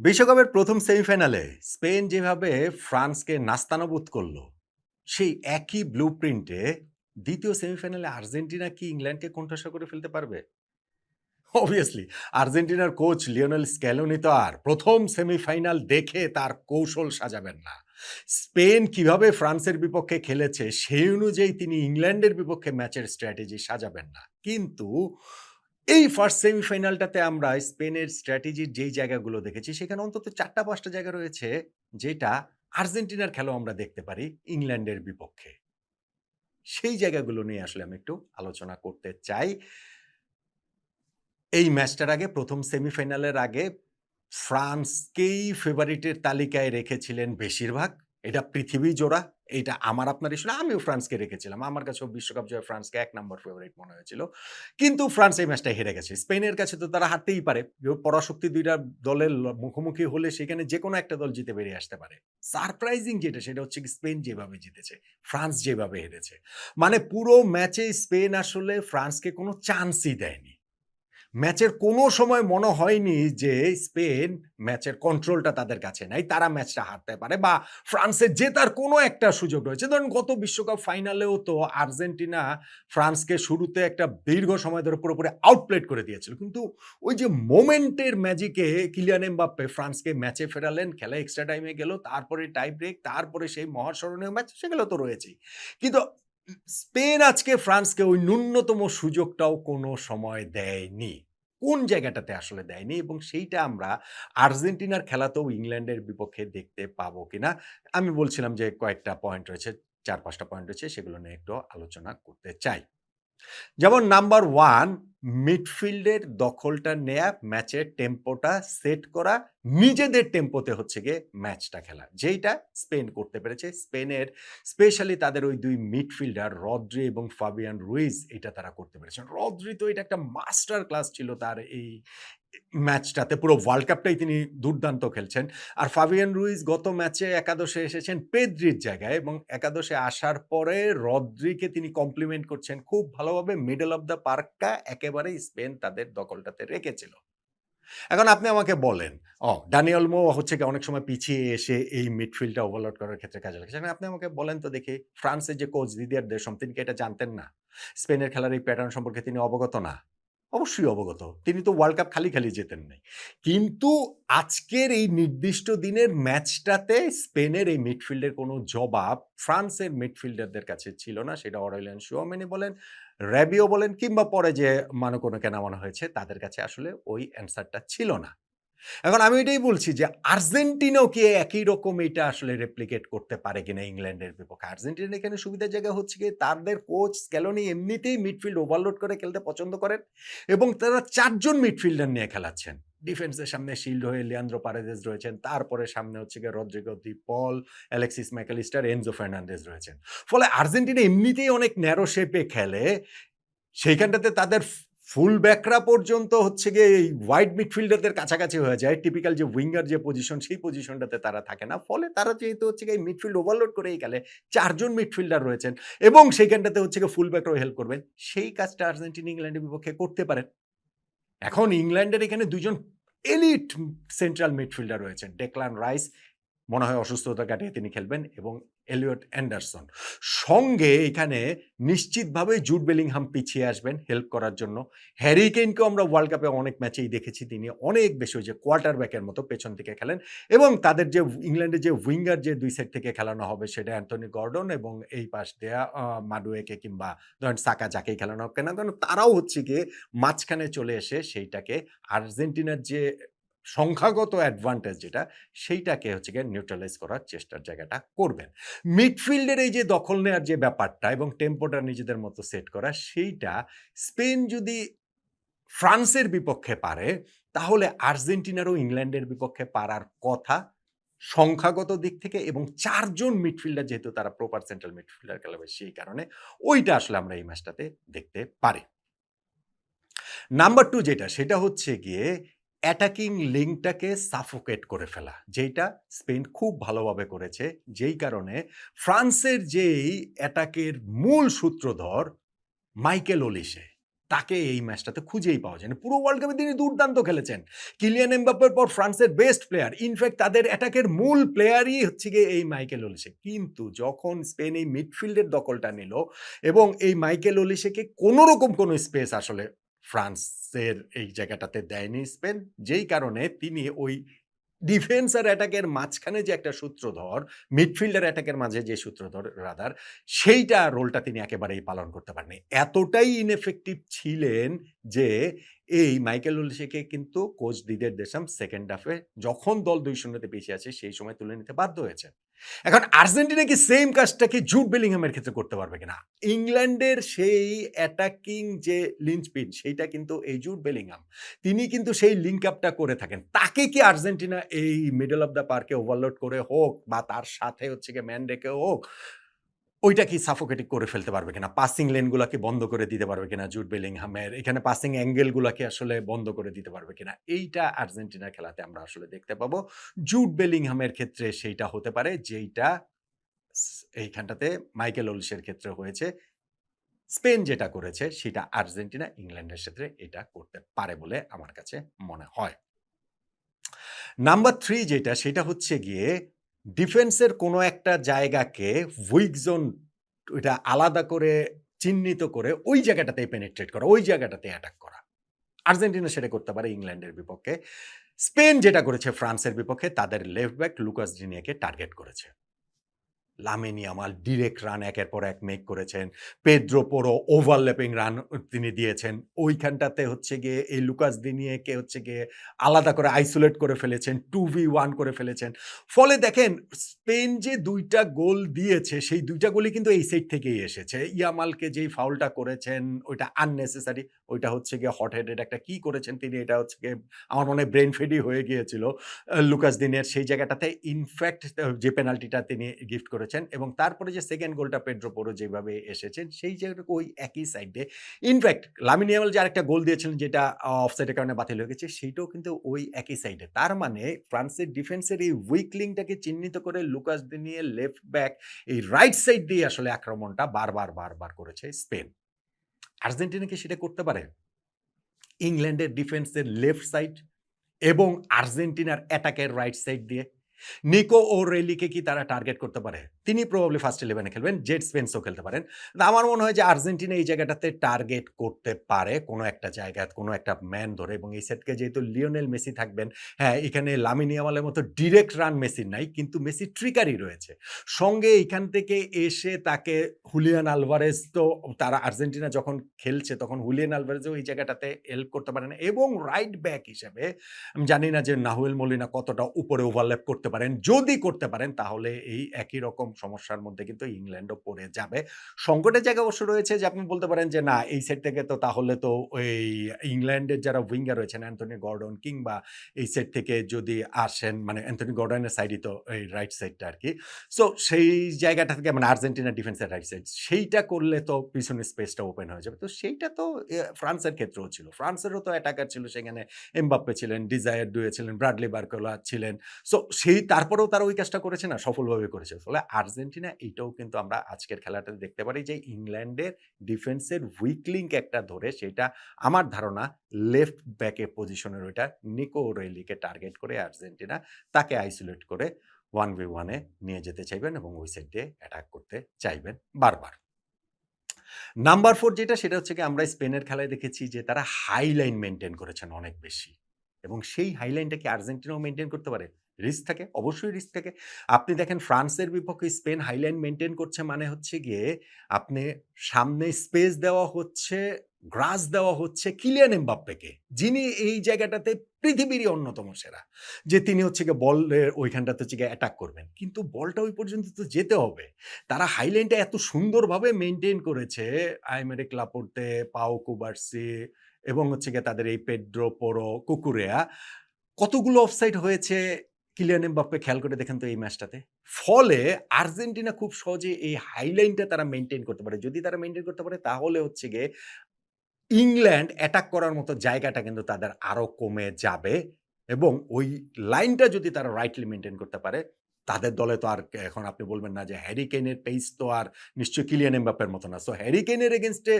বিশ্বকাপের প্রথম সেমিফাইনালে স্পেন যেভাবে ফ্রান্সকে নাস্তানাবুদ করল, সেই একই ব্লুপ্রিন্টে দ্বিতীয় সেমিফাইনালে আর্জেন্টিনা কি ইংল্যান্ডকে কোণঠাসা করে ফেলতে পারবে? অবভিয়াসলি আর্জেন্টিনার কোচ লিওনেল স্ক্যালোনি তো আর প্রথম সেমিফাইনাল দেখে তার কৌশল সাজাবেন না। স্পেন কিভাবে ফ্রান্সের বিপক্ষে খেলেছে সেই অনুযায়ী তিনি ইংল্যান্ডের বিপক্ষে ম্যাচের স্ট্র্যাটেজি সাজাবেন না। কিন্তু এই ফার্স্ট সেমিফাইনালটাতে আমরা স্পেনের স্ট্র্যাটেজির যেই জায়গাগুলো দেখেছি সেখানে অন্তত ৪টা-৫টা জায়গা রয়েছে যেটা আর্জেন্টিনার খেলাও আমরা দেখতে পারি ইংল্যান্ডের বিপক্ষে। সেই জায়গাগুলো নিয়ে আসলে আমি একটু আলোচনা করতে চাই। এই ম্যাচটার আগে প্রথম সেমিফাইনালের আগে ফ্রান্সকেই ফেভারিটের তালিকায় রেখেছিলেন বেশিরভাগ। এটা পৃথিবী জোড়া। এটা আমার আপনার ইস্যু না। আমিও ফ্রান্সকে রেখেছিলাম। আমার কাছেও বিশ্বকাপ জয়ে ফ্রান্সকে ১ নাম্বার ফেভারিট মনে হয়েছিল। কিন্তু ফ্রান্স এই ম্যাচটায় হেরে গেছে। স্পেনের কাছে তো তারা হারতেই পারে। পরাশক্তি ২ টা দলের মুখোমুখি হলে সেখানে যেকোনো একটা দল জিতে বেরিয়ে আসতে পারে। সারপ্রাইজিং যেটা সেটা হচ্ছে কি স্পেন যেভাবে জিতেছে, ফ্রান্স যেভাবে হেরেছে। মানে পুরো ম্যাচে স্পেন আসলে ফ্রান্সকে কোনো চান্সই দেয়নি। ম্যাচের কোনো সময় মনে হয়নি যে স্পেন ম্যাচের কন্ট্রোলটা তাদের কাছে নাই। তারা ম্যাচটা হারতে পারে বা ফ্রান্সের জেতার কোনো একটা সুযোগ রয়েছে। ধরুন গত বিশ্বকাপ ফাইনালেও তো আর্জেন্টিনা ফ্রান্সকে শুরুতে একটা দীর্ঘ সময় ধরে পুরোপুরি আউটপ্লেড করে দিয়েছিল। কিন্তু ওই যে মোমেন্টের ম্যাজিকে কিলিয়ান এমবাপ্পে ফ্রান্সকে ম্যাচে ফেরালেন, খেলা এক্সট্রা টাইমে গেল, তারপরে টাই ব্রেক, তারপরে সেই মহাস্মরণীয় ম্যাচ সেগুলো তো রয়েছেই। কিন্তু স্পেন আজকে ফ্রান্সকে ওই ন্যূনতম সুযোগটাও কোনো সময় দেয়নি। কোন জায়গাটাতে আসলে দেয়নি এবং সেইটা আমরা আর্জেন্টিনার খেলাতেও ইংল্যান্ডের বিপক্ষে দেখতে পাবো কিনা? আমি বলছিলাম যে কয়েকটা পয়েন্ট রয়েছে, ৪-৫ টা পয়েন্ট রয়েছে সেগুলো নিয়ে একটু আলোচনা করতে চাই। যেমন নাম্বার 1 মিডফিল্ডের দখলটা নেয়া, ম্যাচের টেম্পোটা সেট করা, নিজেদের টেম্পোতে হচ্ছে গিয়ে ম্যাচটা খেলা। যেইটা স্পেন করতে পেরেছে। স্পেনের স্পেশালি তাদের ওই ২ মিডফিল্ডার রদ্রি এবং ফাবিয়ান রুইজ এটা তারা করতে পেরেছেন। রদ্রি তো এটা একটা মাস্টার ক্লাস ছিল তার এই ম্যাচটাতে। পুরো ওয়ার্ল্ড কাপটাই তিনি দুর্দান্ত খেলছেন। আর ফাবিয়ান রুইজ গত ম্যাচে একাদশে এসেছেন পেদ্রির জায়গায় এবং একাদশে আসার পরে রদ্রিকে তিনি কমপ্লিমেন্ট করছেন খুব ভালোভাবে। মিডল অফ দ্য পার্কটা একেবারেই স্পেন তাদের দখলটাতে রেখেছিল। এখন আপনি আমাকে বলেন, ডানি ওলমো হচ্ছে গিয়ে অনেক সময় পিছিয়ে এসে এই মিডফিল্ডটা ওভারলোড করার ক্ষেত্রে কাজে লাগছে। এখন আপনি আমাকে বলেন তো দেখি ফ্রান্সের যে কোচ দিদিয়ের দেশম তিনি কি এটা জানতেন না? স্পেনের খেলার এই প্যাটার্ন সম্পর্কে তিনি অবগত না? অবশ্যই অবগত। তিনি তো ওয়ার্ল্ড কাপ খালি জেতেন নাই। কিন্তু আজকের এই নির্দিষ্ট দিনের ম্যাচটাতে স্পেনের এই মিডফিল্ডের কোনো জবাব ফ্রান্সের মিডফিল্ডারদের কাছে ছিল না। সেটা অরেলিয়ান চুয়ামেনি বলেন, র‍্যাবিও বলেন কিংবা পরে যে মানকোনোকে নামানো হয়েছে তাদের কাছে আসলে ওই অ্যান্সারটা ছিল না। এখন আমি এটাই বলছি যে আর্জেন্টিনাও কি একই রকম এটা আসলে রেপ্লিকেট করতে পারে কিনা ইংল্যান্ডের বিপক্ষে? আর্জেন্টিনার এখানে সুবিধার জায়গা হচ্ছে গিয়ে তাদের কোচ স্ক্যালোনি এমনিতেই মিডফিল্ড ওভারলোড করে খেলতে পছন্দ করেন এবং তারা ৪ জন মিডফিল্ডার নিয়ে খেলাচ্ছেন। ডিফেন্সের সামনে শিল্ড হয়ে লিয়ান্দ্রো পারেদেস রয়েছেন। তারপরে সামনে হচ্ছে গিয়ে রদ্রিগো দি পল, অ্যালেক্সিস ম্যাকালিস্টার, এনজো ফার্নান্ডেজ রয়েছেন। ফলে আর্জেন্টিনা এমনিতেই অনেক ন্যারো শেপে খেলে। সেইখানটাতে তাদের ফুল ব্যাকরা পর্যন্ত হচ্ছে গিয়ে এই ওয়াইড মিডফিল্ডারদের কাছাকাছি হয়ে যায়। টিপিক্যাল যে উইঙ্গার যে পজিশন সেই পজিশনটাতে তারা থাকে না। ফলে তারা যেহেতু হচ্ছে গিয়ে মিডফিল্ড ওভারলোড করেই খেলে, ৪ জন মিডফিল্ডার রয়েছেন এবং সেইখানটাতে হচ্ছে গিয়ে ফুল ব্যাকরাও হেল্প করবেন। সেই কাজটা আর্জেন্টিনা ইংল্যান্ডের বিপক্ষে করতে পারেন। এখন ইংল্যান্ডের এখানে ২ জন এলিট সেন্ট্রাল মিডফিল্ডার রয়েছেন। ডেক্লান রাইস মনে হয় অসুস্থতা কাটিয়ে তিনি খেলবেন এবং এলিয়ট অ্যান্ডারসন। সঙ্গে এখানে নিশ্চিতভাবে জুড বেলিংহাম পিছিয়ে আসবেন হেল্প করার জন্য। হ্যারি কেইনকেও আমরা ওয়ার্ল্ড কাপে অনেক ম্যাচেই দেখেছি তিনি অনেক বেশি ওই যে কোয়ার্টার ব্যাকের মতো পেছন থেকে খেলেন এবং তাদের যে ইংল্যান্ডের যে উইঙ্গার যে ২ সাইড থেকে খেলানো হবে সেটা অ্যান্থনি গর্ডন এবং এই পাশ দেয়া মাডুয়েকে কিংবা ধরেন সাকা যাকেই খেলানো হোক কেন কারণ তারাও হচ্ছে গিয়ে মাঝখানে চলে এসে সেইটাকে আর্জেন্টিনার যে সংখ্যাগত অ্যাডভান্টেজ যেটা সেইটাকে হচ্ছে গিয়ে নিউট্রালাইজ করার চেষ্টার জায়গাটা করবেন। মিডফিল্ডের এই যে দখল নেয়ার যে ব্যাপারটা এবং টেম্পোটা নিজেদের মতো সেট করা সেইটা স্পেন যদি ফ্রান্সের বিপক্ষে পারে তাহলে আর্জেন্টিনারও ইংল্যান্ডের বিপক্ষে পারার কথা সংখ্যাগত দিক থেকে এবং ৪ জন মিডফিল্ডার যেহেতু তারা প্রপার সেন্ট্রাল মিডফিল্ডার খেলাবে সেই কারণে ওইটা আসলে আমরা এই ম্যাচটাতে দেখতে পারি। নাম্বার ২ যেটা সেটা হচ্ছে গিয়ে অ্যাটাকিং লিঙ্কটাকে সাফোকেট করে ফেলা। যেইটা স্পেন খুব ভালোভাবে করেছে। যেই কারণে ফ্রান্সের যেই অ্যাটাকের মূল সূত্রধর মাইকেল ওলিসে তাকে এই ম্যাচটাতে খুঁজেই পাওয়া যায় না। পুরো ওয়ার্ল্ড কাপে তিনি দুর্দান্ত খেলেছেন। কিলিয়ান এমবাপ্পের পর ফ্রান্সের বেস্ট প্লেয়ার। ইনফ্যাক্ট তাদের অ্যাটাকের মূল প্লেয়ারই হচ্ছে গিয়ে এই মাইকেল ওলিসে। কিন্তু যখন স্পেন এই মিডফিল্ডের দখলটা নিল এবং এই মাইকেল ওলিসেকে কোনরকম কোনো স্পেস আসলে ফ্রান্সের এই জায়গাটাতে দেয়নি স্পেন। যেই কারণে তিনি ওই ডিফেন্স আর অ্যাটাকের মাঝখানে যে একটা সূত্রধর, মিডফিল্ড আর অ্যাটাকের মাঝে যে সূত্রধর রাদার, সেইটা রোলটা তিনি একেবারেই পালন করতে পারেননি। এতটাই ইনএফেক্টিভ ছিলেন যে এই মাইকেল ওলিসেকে কিন্তু কোচ দিদিয়ের দেশাম সেকেন্ড হাফে যখন দল ২-০ তে পিছিয়ে আছে সেই সময় তুলে নিতে বাধ্য হয়েছেন। এখন আর্জেন্টিনা কি সেম কাজটা কি জুড বেলিংহামের ক্ষেত্রে করতে পারবে কিনা? ইংল্যান্ডের সেই অ্যাটাকিং যে লিঞ্চপিন সেইটা কিন্তু এই জুড বেলিংহাম। তিনি কিন্তু সেই লিঙ্ক আপটা করে থাকেন। তাকে কি আর্জেন্টিনা এই মিডল অফ দ্য পার্কে ওভারলোড করে হোক বা তার সাথে হচ্ছে গিয়ে ম্যান রেখে হোক, ওইটা কি সাফোকেটিং করে ফেলতে পারবে কিনা? পাসিং লেন গুলাকে বন্ধ করে দিতে পারবে কিনা জুড বেলিংহামের? এখানে পাসিং অ্যাঙ্গেল গুলাকে আসলে বন্ধ করে দিতে পারবে কিনা? এইটা আর্জেন্টিনার খেলাতে আমরা আসলে দেখতে পাবো। জুড বেলিংহামের ক্ষেত্রে সেইটা হতে পারে যেইটা এইখানটাতে মাইকেল ওলিসের ক্ষেত্রে হয়েছে। স্পেন যেটা করেছে সেটা আর্জেন্টিনা ইংল্যান্ডের ক্ষেত্রে এটা করতে পারে বলে আমার কাছে মনে হয়। নাম্বার 3 যেটা সেটা হচ্ছে গিয়ে ডিফেন্সের কোনো একটা জায়গাকে উইক জোন ওইটা আলাদা করে চিহ্নিত করে ওই জায়গাটাতেই পেনিট্রেট করা, ওই জায়গাটাতে অ্যাটাক করা। আর্জেন্টিনা সেটা করতে পারে ইংল্যান্ডের বিপক্ষে। স্পেন যেটা করেছে ফ্রান্সের বিপক্ষে তাদের লেফট ব্যাক লুকাস ডিনিয়েকে টার্গেট করেছে। লামিন ইয়ামাল ডিরেক্ট রান একের পর এক মেক করেছেন। পেদ্রো পোরো ওভারল্যাপিং রান তিনি দিয়েছেন। ওইখানটাতে হচ্ছে গিয়ে এই লুকাস দিনিয়েকে হচ্ছে গিয়ে আলাদা করে আইসোলেট করে ফেলেছেন। 2v1 করে ফেলেছেন। ফলে দেখেন স্পেন যে ২ টা গোল দিয়েছে সেই ২ টা গোলই কিন্তু এই সাইড থেকেই এসেছে। ইয়ামালকে যেই ফাউলটা করেছেন ওইটা আননেসেসারি। ওইটা হচ্ছে গিয়ে হট হেডেড একটা কি করেছেন তিনি এটা হচ্ছে গিয়ে আমার মনে হয় ব্রেইন ফেডই হয়ে গিয়েছিল। লুকাস দিনের সেই জায়গাটাতে ইনফ্যাক্ট যে পেনাল্টিটা তিনি গিফট করেছেন এবং তারপরে যে সেকেন্ড গোলটা পেড্রো পোরো যেভাবে এসেছেন সেই জায়গাটা ওই একই সাইডে ইনফ্যাক্ট লামিন ইয়ামাল যে আরেকটা গোল দিয়েছিলেন যেটা অফসাইডের কারণে বাতিল হয়ে গেছে সেইটাও কিন্তু ওই একই সাইডে। তার মানে ফ্রান্সের ডিফেন্সের এই উইক লিংকটাকে চিহ্নিত করে লুকাস দিনিয়ে লেফট ব্যাক এই রাইট সাইড দিয়ে আসলে আক্রমণটা বারবার করেছে স্পেন। আর্জেন্টিনা কি সেটা করতে পারে? ইংল্যান্ডের ডিফেন্সের লেফট সাইড এবং আর্জেন্টিনার অ্যাটাকের রাইট সাইড দিয়ে নিকো ওরেলিকে কি তারা টার্গেট করতে পারে? তিনি প্রবাবলি ফার্স্ট 11 এ খেলবেন। জেড স্পেন্সও খেলতে পারেন। আমার মনে হয় যে আর্জেন্টিনা এই জায়গাটাতে টার্গেট করতে পারে কোনো একটা জায়গায়, কোনো একটা ম্যান ধরে এবং এই সেটকে যেহেতু লিওনেল মেসি থাকবেন, হ্যাঁ, এখানে লামিন ইয়ামালের মতো ডিরেক্ট রান মেসির নাই, কিন্তু মেসির ট্রিকারি রয়েছে। সঙ্গে এখান থেকে এসে তাকে হুলিয়ান আলভারেজ তো তারা আর্জেন্টিনা যখন খেলছে তখন হুলিয়ান আলভারেজও এই জায়গাটাতে হেল্প করতে পারেন এবং রাইট ব্যাক হিসেবে আমি জানি না যে নাহুয়েল মলিনা কতটা উপরে ওভারল্যাপ করতে পারেন। যদি করতে পারেন তাহলে এই একই রকম সমস্যার মধ্যে কিন্তু ইংল্যান্ডও পড়ে যাবে। সংকটের জায়গা অবশ্য রয়েছে যে আপনি বলতে পারেন যে না এই সেট থেকে তো তাহলে তো ওই ইংল্যান্ডের যারা উইঙ্গার রয়েছেন অ্যান্থনি গর্ডন কিংবা এই সেট থেকে যদি আসেন মানে অ্যান্থনি গর্ডনের সাইডই তো এই রাইট সাইডটা আরকি। সো সেই জায়গাটা থেকে মানে আর্জেন্টিনার ডিফেন্সের রাইট সাইড সেইটা করলে তো পিছনের স্পেসটা ওপেন হয়ে যাবে। তো সেইটা তো ফ্রান্সের ক্ষেত্রেও ছিল। ফ্রান্সেরও তো অ্যাটাকার ছিল সেখানে এমবাপ্পে ছিলেন, ডিজায়ার ডুয়ে ছিলেন, ব্রাডলি বার্কোলা ছিলেন। সো সেই তারপরেও তারা ওই কাজটা করেছে না, সফলভাবে করেছে। ফলে আর্জেন্টিনা এইটাও কিন্তু আমরা আজকের খেলাটাতে দেখতে পারি যে ইংল্যান্ডের ডিফেন্সের উইক লিংক একটা ধরে সেটা আমার ধারণা লেফট ব্যাকে পজিশনের ওইটা নিকো ওরেলিকে টার্গেট করে আর্জেন্টিনা তাকে আইসোলেট করে 1v1 এ নিয়ে যেতে চাইবেন এবং ওই সাইড দিয়ে অ্যাটাক করতে চাইবেন বারবার। নাম্বার 4 যেটা সেটা হচ্ছে গিয়ে আমরা স্পেনের খেলায় দেখেছি যে তারা হাই লাইন মেইনটেইন করেছেন অনেক বেশি। এবং সেই হাই লাইনটা কি আর্জেন্টিনাও মেইনটেইন করতে পারে? রিস্ক থাকে, অবশ্যই রিস্ক থাকে। আপনি দেখেন ফ্রান্সের বিপক্ষে স্পেন হাই লাইন মেইনটেইন করছে মানে হচ্ছে গিয়ে আপনি সামনে স্পেস দেওয়া হচ্ছে, গ্রাস দেওয়া হচ্ছে কিলিয়ান এমবাপ্পেকে। যিনি এই জায়গাটাতে পৃথিবীরই অন্যতম সেরা। যে তিনি হচ্ছে গিয়ে বলের ওইখানটাতে হচ্ছে গিয়ে অ্যাটাক করবেন। কিন্তু বলটা ওই পর্যন্ত তো যেতে হবে। তারা হাই লাইনটা এত সুন্দরভাবে মেইনটেইন করেছে আইমেরিক লাপোর্তে, পাও কুবার্সি এবং হচ্ছে গিয়ে তাদের এই পেড্রো পোরো, কুকুরেয়া কতগুলো অফসাইড হয়েছে কিলিয়ান এমবাপ্পে খেয়াল করে দেখেন তো এই ম্যাচটাতে। ফলে আর্জেন্টিনা খুব সহজে এই হাই লাইনটা তারা মেইনটেইন করতে পারে। যদি তারা মেইনটেইন করতে পারে তাহলে হচ্ছে গিয়ে ইংল্যান্ড অ্যাটাক করার মতো জায়গাটা কিন্তু তাদের আরো কমে যাবে এবং ওই লাইনটা যদি তারা রাইটলি মেইনটেইন করতে পারে, তাদের দলে তো আর এখন আপনি বলবেন না যে হ্যারি কেইনের পেস তো আর নিশ্চয়ই কিলিয়ান এমবাপ্পের মতো না। সো হ্যারি কেইনের এগেইনস্ট এ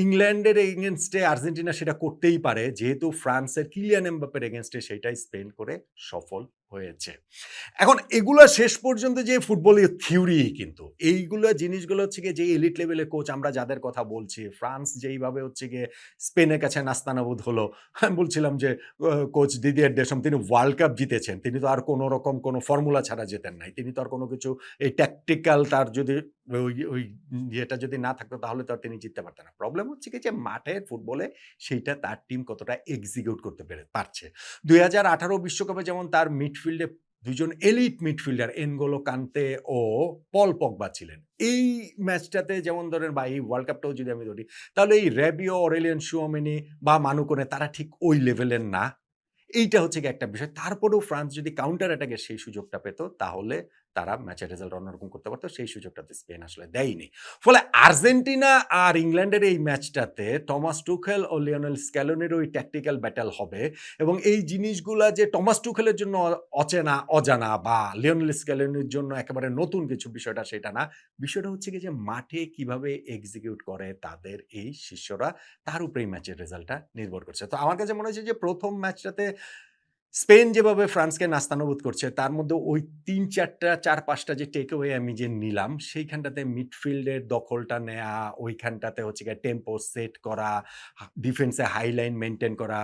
ইংল্যান্ডের এগেইনস্টে আর্জেন্টিনা সেটা করতেই পারে। যেহেতু ফ্রান্সের কিলিয়ান এমবাপ্পের এগেইনস্টে সেটাই স্পেন করে সফল হয়েছে। এখন এগুলা শেষ পর্যন্ত যে ফুটবলীয় থিওরি কিন্তু। এইগুলা জিনিসগুলো হচ্ছে গিয়ে যে এলিট লেভেলের কোচ আমরা যাদের কথা বলছি, ফ্রান্স যেইভাবে হচ্ছে গিয়ে স্পেনের কাছে নাস্তানাবুদ হলো। আমি বলছিলাম যে কোচ দিদিয়ের দেশম তিনি ওয়ার্ল্ড কাপ জিতেছেন। তিনি তো আর কোন রকম কোন ফর্মুলা ছাড়া জেতেন নাই। তিনি তো আর কোন কিছু এই ট্যাকটিক্যাল তার যদি ওই ইয়েটা যদি না থাকতো তাহলে তো আর তিনি জিততে পারতেন না। প্রবলেম হচ্ছে কি যে মাঠের ফুটবলে সেইটা তার টিম কতটা এক্সিকিউট করতে পারছে। ২০১৮ বিশ্বকাপে যেমন তার মিডফিল্ডে ২ জন এলিট মিডফিল্ডার এনগোলো কান্তে ও পল পগবা ছিলেন। এই ম্যাচটাতে যেমন ধরেন বা এই ওয়ার্ল্ড কাপটাও যদি আমি ধরি, তাহলে এই রেবিও, অরেলিয়ান চুয়ামেনি বা মানু কোনে তারা ঠিক ওই লেভেলের না। এইটা হচ্ছে গিয়ে একটা বিষয়। তারপরেও ফ্রান্স যদি কাউন্টার অ্যাটাক এর সেই সুযোগটা পেত, তাহলে তারা ম্যাচের রেজাল্ট অন্যরকম করতে পারত। সেই সুযোগটাতে স্পেন আসলে দেয়নি। ফলে আর্জেন্টিনা আর ইংল্যান্ডের এই ম্যাচটাতে টমাস টুখেল ও লিওনেল স্ক্যালোনির ওই ট্যাকটিক্যাল ব্যাটল হবে এবং এই জিনিসগুলা যে টমাস টুখেলের জন্য অচেনা, অজানা বা লিওনেল স্ক্যালোনির জন্য একেবারে নতুন কিছু বিষয়টা সেটা না। বিষয়টা হচ্ছে গিয়ে যে মাঠে কিভাবে এক্সিকিউট করে তাদের এই শিষ্যরা, তার উপরেই ম্যাচের রেজাল্টটা নির্ভর করছে। তো আমার কাছে মনে হয়েছে যে ১ম ম্যাচটাতে স্পেন যেভাবে ফ্রান্সকে নাস্তানাবুদ করছে, তার মধ্যে ওই ৩-৪ টা ৪-৫ টা যে টেক অ্যাওয়ে আমি যে নিলাম, সেইখানটাতে মিডফিল্ডের দখলটা নেয়া, ওইখানটাতে হচ্ছে গিয়ে টেম্পো সেট করা, ডিফেন্সে হাই লাইন মেইনটেইন করা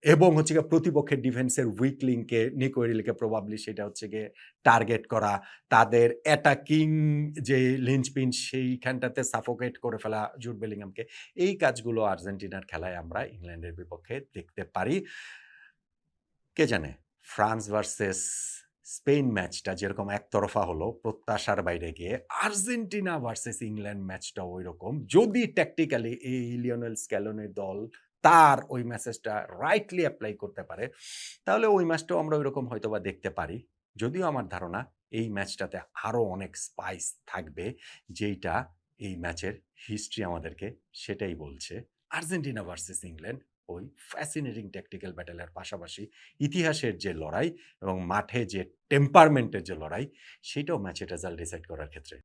এবং হচ্ছে গিয়ে প্রতিপক্ষের ডিফেন্সের উইক লিংকে নিকো উইলিকে প্রবাবলি সেটা হচ্ছে গিয়ে টার্গেট করা। তাদের অ্যাটাকিং যে লিঞ্চপিন সেইখানটাতে সাফোকেট করে ফেলা জুড বেলিংহামকে। এই কাজগুলো আর্জেন্টিনার খেলায় আমরা ইংল্যান্ডের বিপক্ষে দেখতে পারি। কে জানে ফ্রান্স ভার্সেস স্পেন ম্যাচটা যেরকম একতরফা হলো প্রত্যাশার বাইরে গিয়ে আর্জেন্টিনা ভার্সেস ইংল্যান্ড ম্যাচটা ওইরকম যদি ট্যাকটিক্যালি এই লিওনেল স্ক্যালোনির দল তার ওই মেসেজটা রাইটলি অ্যাপ্লাই করতে পারে তাহলে ওই ম্যাচটাও আমরা ওইরকম হয়তোবা দেখতে পারি। যদিও আমার ধারণা এই ম্যাচটাতে আরো অনেক স্পাইস থাকবে যেইটা এই ম্যাচের হিস্ট্রি আমাদেরকে সেটাই বলছে। আর্জেন্টিনা ভার্সেস ইংল্যান্ড ওই ফ্যাসিনেটিং ট্যাকটিক্যাল ব্যাটেলের পাশাপাশি ইতিহাসের যে লড়াই এবং মাঠে যে টেম্পারমেন্টের যে লড়াই সেটাও ম্যাচের রেজাল্ট ডিসাইড করার ক্ষেত্রে